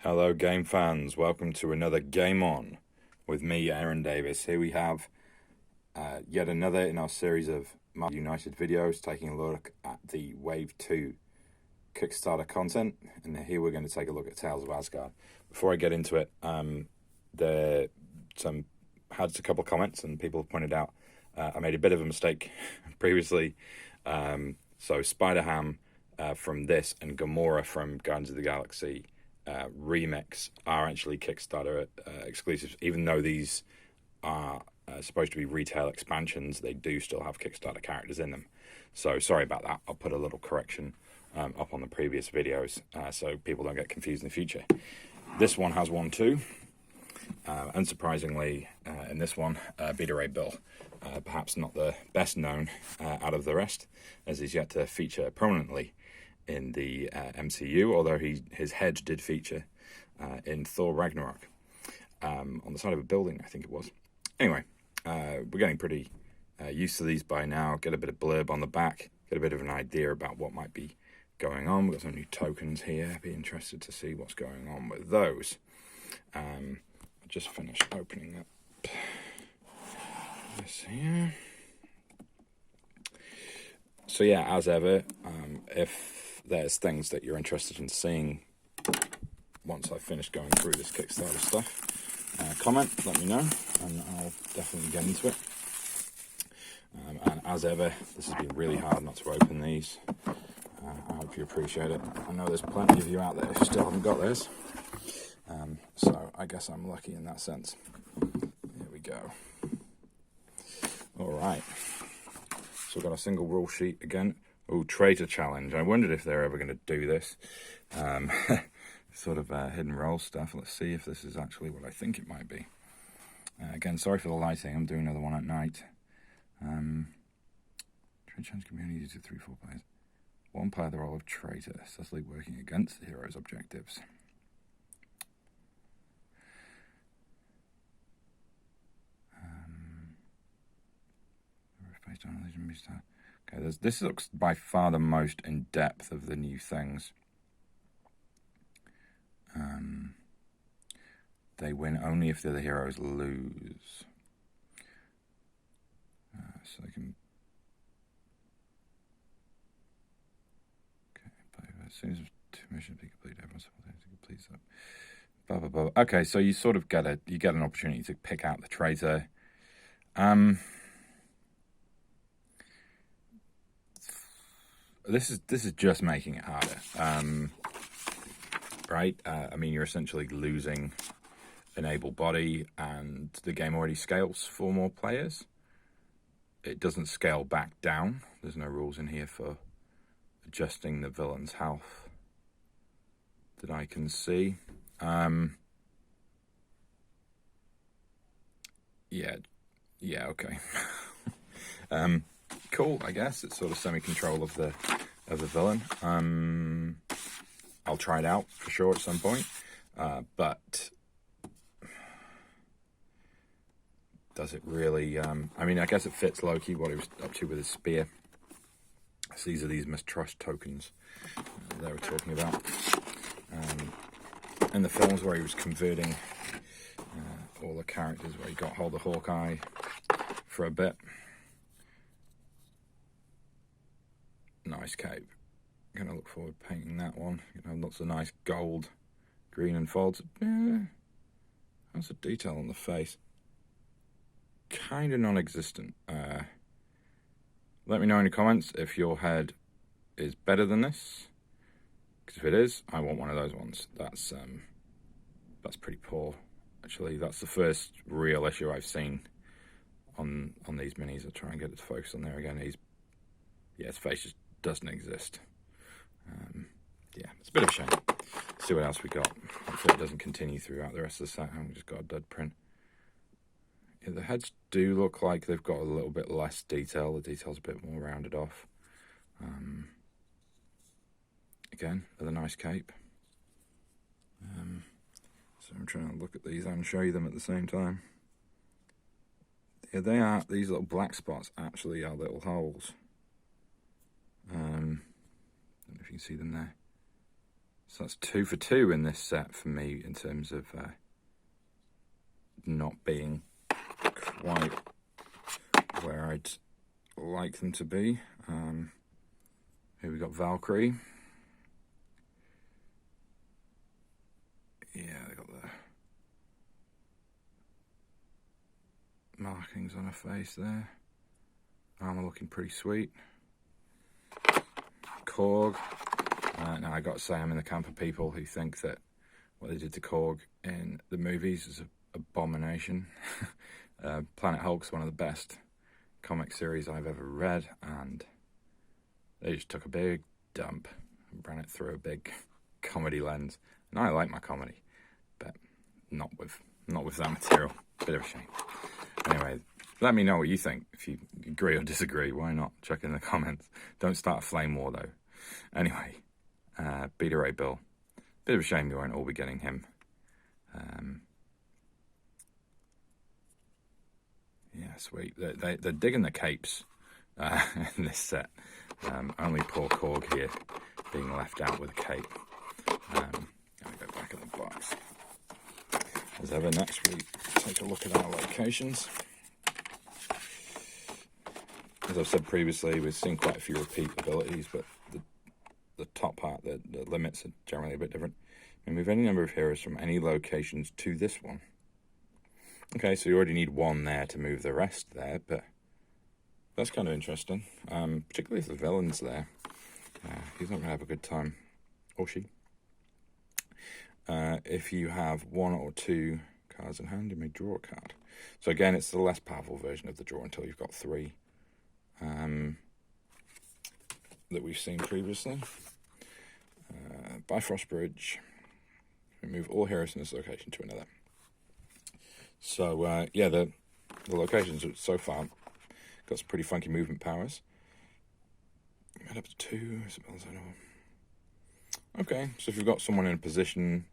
Hello game fans, welcome to another Game On with me, Aaron Davis. Here we have yet another in our series of Marvel United videos, taking a look at the Wave 2 Kickstarter content, and here we're going to take a look at Tales of Asgard. Before I get into it, had a couple of comments and people pointed out I made a bit of a mistake previously. So Spider-Ham from this and Gamora from Guardians of the Galaxy Remix are actually Kickstarter exclusives. Even though these are supposed to be retail expansions, they do still have Kickstarter characters in them. So sorry about that. I'll put a little correction up on the previous videos so people don't get confused in the future. This one has one too. Unsurprisingly, in this one, Beta Ray Bill, perhaps not the best known out of the rest, as he's yet to feature prominently in the MCU, although his head did feature in Thor Ragnarok on the side of a building, I think it was. Anyway, we're getting pretty used to these by now. Get a bit of blurb on the back, get a bit of an idea about what might be going on. We've got some new tokens here. Be interested to see what's going on with those. I just finished opening up this here. So yeah, as ever, if there's things that you're interested in seeing once I've finished going through this Kickstarter stuff, comment, let me know, and I'll definitely get into it. And as ever, this has been really hard not to open these. I hope you appreciate it. I know there's plenty of you out there who still haven't got theirs. So I guess I'm lucky in that sense. Here we go. All right. So we've got a single rule sheet again. Oh, Traitor challenge. I wondered if they're ever going to do this. Sort of hidden role stuff. Let's see if this is actually what I think it might be. Again, sorry for the lighting. I'm doing another one at night. Traitor challenge can be only used to 3-4 players. One player the role of traitor, successfully working against the hero's objectives. Okay, this looks by far the most in depth of the new things. They win only if the heroes lose. So they can. Okay, as soon as 2 missions be completed, everyone's completes up. Blah blah blah. Okay, so you sort of get an opportunity to pick out the traitor. This is just making it harder, right? I mean, you're essentially losing an able body, and the game already scales for more players. It doesn't scale back down. There's no rules in here for adjusting the villain's health that I can see. Yeah, okay. Cool, I guess. It's sort of semi-control of the villain. I'll try it out for sure at some point. But does it really... I mean, I guess it fits Loki, what he was up to with his spear. So these are these mistrust tokens they were talking about. In the films where he was converting all the characters, where he got hold of Hawkeye for a bit. Nice cape. I'm gonna look forward to painting that one. You know, lots of nice gold, green and folds. How's the detail on the face? Kind of non-existent. Let me know in the comments if your head is better than this. Because if it is, I want one of those ones. That's pretty poor. Actually, that's the first real issue I've seen on these minis. I'll try and get it to focus on there again. His face just doesn't exist. Yeah, it's a bit of a shame. Let's see what else we got. Hopefully it doesn't continue throughout the rest of the set. I've just got a dud print. Yeah, the heads do look like they've got a little bit less detail. The detail's a bit more rounded off. Again, with a nice cape. So I'm trying to look at these and show you them at the same time. Yeah, they are. These little black spots actually are little holes. Don't know if you can see them there. So that's 2 for 2 in this set for me in terms of not being quite where I'd like them to be. Here we got Valkyrie. Yeah, they got the markings on her face there. Armor looking pretty sweet. Korg. Now I got to say, I'm in the camp of people who think that what they did to Korg in the movies is an abomination. Planet Hulk's one of the best comic series I've ever read, and they just took a big dump and ran it through a big comedy lens. And I like my comedy, but not with that material. Bit of a shame. Anyway, let me know what you think. If you agree or disagree, why not? Check in the comments. Don't start a flame war, though. Anyway, Beta Ray Bill. Bit of a shame you won't all be getting him. Yeah, sweet. They're digging the capes in this set. Only poor Korg here being left out with a cape. Let me go back in the box. As ever, next we take a look at our locations. As I've said previously, we've seen quite a few repeat abilities, but the top part, the limits are generally a bit different. And we have any number of heroes from any locations to this one. Okay, so you already need one there to move the rest there, but that's kind of interesting. Particularly if the villain's there. He's not going to have a good time. Or she. If you have 1 or 2 cards in hand, you may draw a card. So again, it's the less powerful version of the draw until you've got 3 that we've seen previously. Bifrost Bridge. Remove all heroes in this location to another. So, yeah, the locations so far got some pretty funky movement powers. Add up to 2 spells, I know. Okay, so if you've got someone in a position,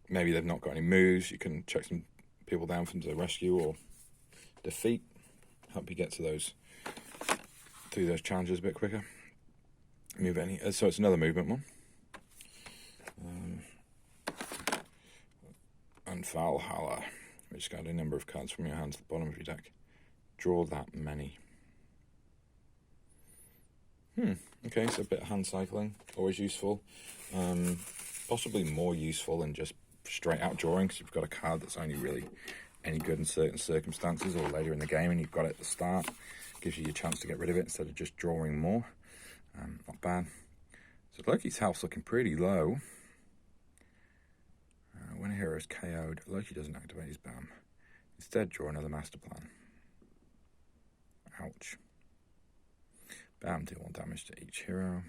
maybe they've not got any moves, you can check some people down for them to rescue or defeat. Help you get to through those challenges a bit quicker. Move any. So it's another movement one. And Valhalla. Discard a number of cards from your hand to the bottom of your deck. Draw that many. Okay, so a bit of hand cycling, always useful. Possibly more useful than just straight out drawing, because you've got a card that's only really any good in certain circumstances or later in the game, and you've got it at the start. Gives you your chance to get rid of it instead of just drawing more. Not bad. So Loki's health's looking pretty low. When a hero is KO'd, Loki doesn't activate his BAM. Instead, draw another master plan. Ouch. BAM, deal 1 damage to each hero.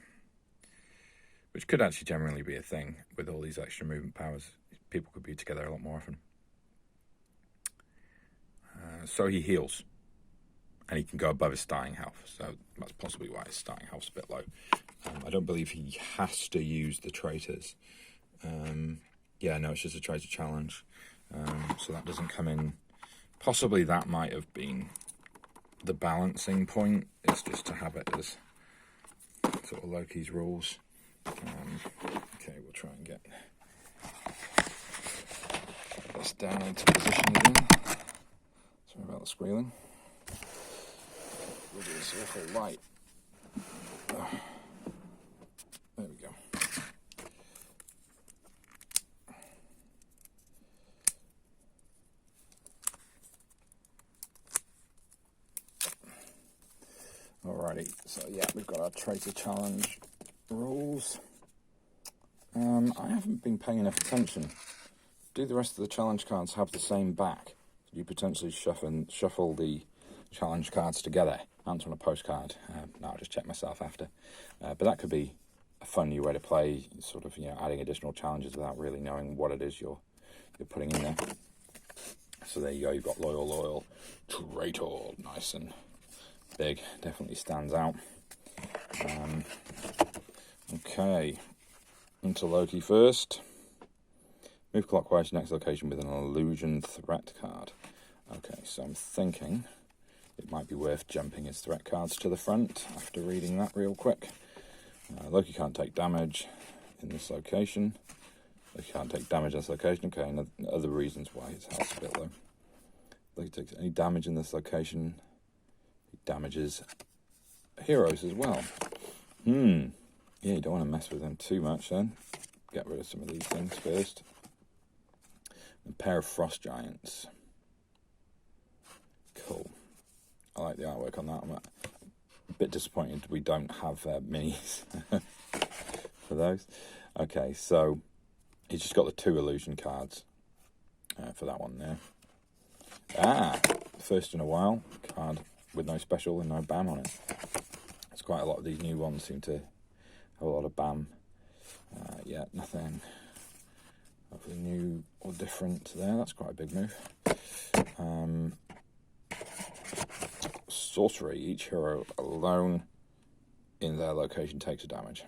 Which could actually generally be a thing with all these extra movement powers. People could be together a lot more often. So he heals. And he can go above his starting health. So that's possibly why his starting health's a bit low. I don't believe he has to use the traitors. Yeah, no, it's just a traitor challenge. So that doesn't come in. Possibly that might have been the balancing point. It's just to have it as sort of Loki's rules. Okay, we'll try and get this down into position again. Sorry about the squealing. Look at this awful light. There we go. Alrighty, so yeah, we've got our Traitor Challenge rules. I haven't been paying enough attention. Do the rest of the challenge cards have the same back? Do you potentially shuffle the challenge cards together? Answer on a postcard. No, I'll just check myself after. But that could be a fun new way to play, sort of, adding additional challenges without really knowing what it is you're putting in there. So there you go, you've got Loyal, Traitor, nice and big, definitely stands out. Okay, into Loki first. Move clockwise to next location with an illusion threat card. Okay, so I'm thinking it might be worth jumping his threat cards to the front after reading that real quick. Loki can't take damage. in this location. They can't take damage in this location. Okay, and other reasons why his health's a bit low. If he takes any damage in this location, he damages heroes as well. Yeah, you don't want to mess with them too much then. Get rid of some of these things first. A pair of frost giants. Cool. I like the artwork on that. I'm a bit disappointed we don't have minis for those. Okay, so he's just got the 2 illusion cards for that one there. First in a while, card with no special and no BAM on it. It's quite a lot of these new ones seem to have a lot of BAM. Yeah, nothing new or different there. That's quite a big move. Sorcery. Each hero alone in their location takes a damage.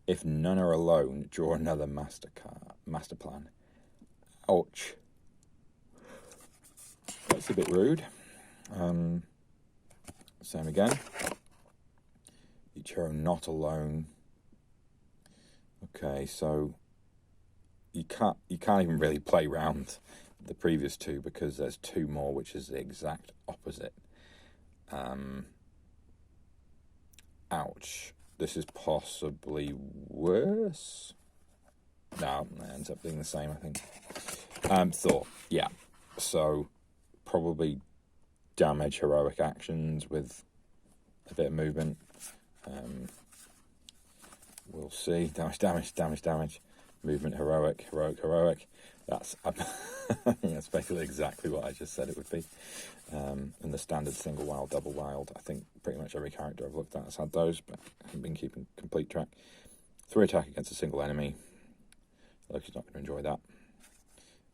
If none are alone, draw another master plan. Ouch. That's a bit rude. Same again. Each hero not alone. Okay, so you can't even really play around the previous 2 because there's 2 more, which is the exact opposite. Ouch. This is possibly worse. No, it ends up being the same, I think. Thought, yeah. So probably damage heroic actions with a bit of movement. We'll see. Damage. Movement heroic. That's that's basically exactly what I just said it would be. And the standard single wild, double wild. I think pretty much every character I've looked at has had those, but I haven't been keeping complete track. 3 attack against a single enemy. Loki's not going to enjoy that.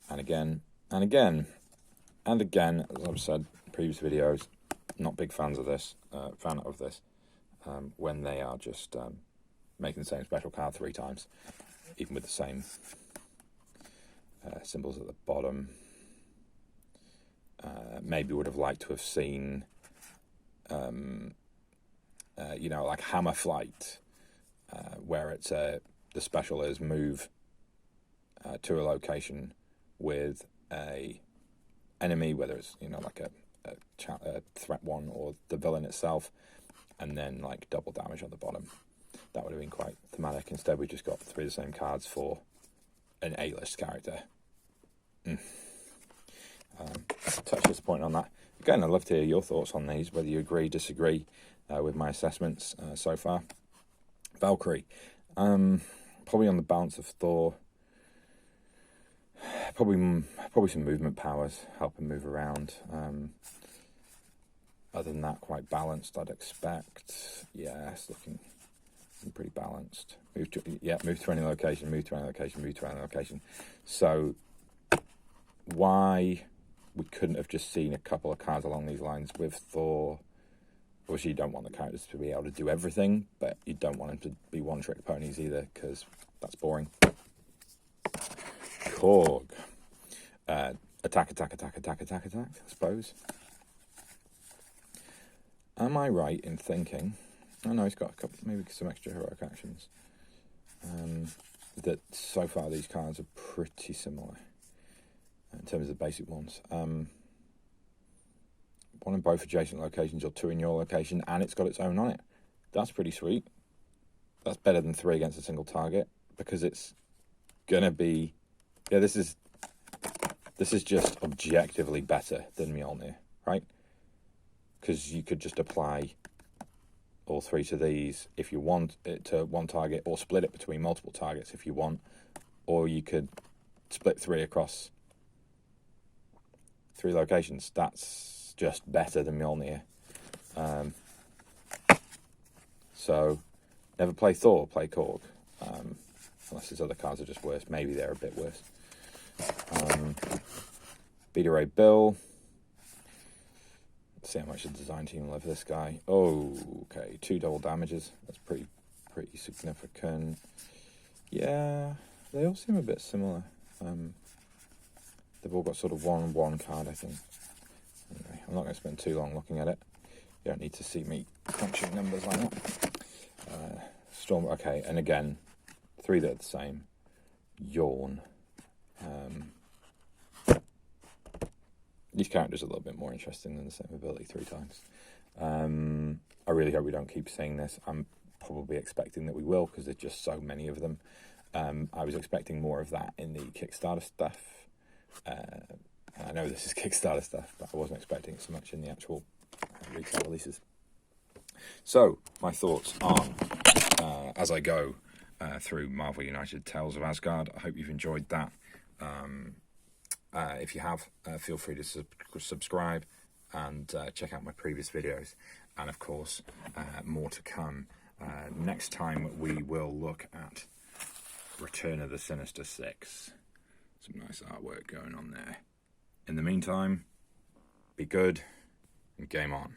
And again, as I've said in previous videos, not big fans of this. When they are just making the same special card 3 times, even with the same symbols at the bottom. Maybe would have liked to have seen, like Hammer Flight, where it's the special is move to a location with a enemy, whether it's like a threat one or the villain itself, and then like double damage on the bottom. That would have been quite thematic. Instead, we just got 3 of the same cards for an A-list character. Touch disappointing on that. Again, I'd love to hear your thoughts on these, whether you agree, disagree with my assessments so far. Valkyrie. Probably on the balance of Thor. Probably some movement powers, help him move around. Other than that, quite balanced, I'd expect. Yeah, it's looking pretty balanced. Move to any location. So why we couldn't have just seen a couple of cards along these lines with Thor? Obviously, you don't want the characters to be able to do everything, but you don't want them to be one-trick ponies either, because that's boring. Korg. Attack, I suppose. Am I right in thinking... I know he's got a couple, maybe some extra heroic actions. That so far these cards are pretty similar in terms of the basic ones. One in both adjacent locations or 2 in your location, and it's got its own on it. That's pretty sweet. That's better than 3 against a single target, because it's gonna be... Yeah, this is just objectively better than Mjolnir, right? Because you could just apply all 3 to these if you want it to one target, or split it between multiple targets if you want, or you could split 3 across 3 locations. That's just better than Mjolnir. So never play Thor, play Korg, unless his other cards are just worse. Maybe they're a bit worse. Beta Ray Bill. Let's see how much the design team love this guy. Oh, okay, 2 double damages. That's pretty significant. Yeah, they all seem a bit similar. They've all got sort of 1/1 card, I think. Anyway, I'm not going to spend too long looking at it. You don't need to see me crunching numbers like that. Storm, okay, and again, 3 that are the same. Yawn. Each character's a little bit more interesting than the same ability 3 times. I really hope we don't keep seeing this. I'm probably expecting that we will, because there's just so many of them. I was expecting more of that in the Kickstarter stuff. I know this is Kickstarter stuff, but I wasn't expecting it so much in the actual retail releases. So, my thoughts on, as I go through Marvel United Tales of Asgard. I hope you've enjoyed that. If you have, feel free to subscribe and check out my previous videos. And of course, more to come. Next time we will look at Return of the Sinister Six. Some nice artwork going on there. In the meantime, be good and game on.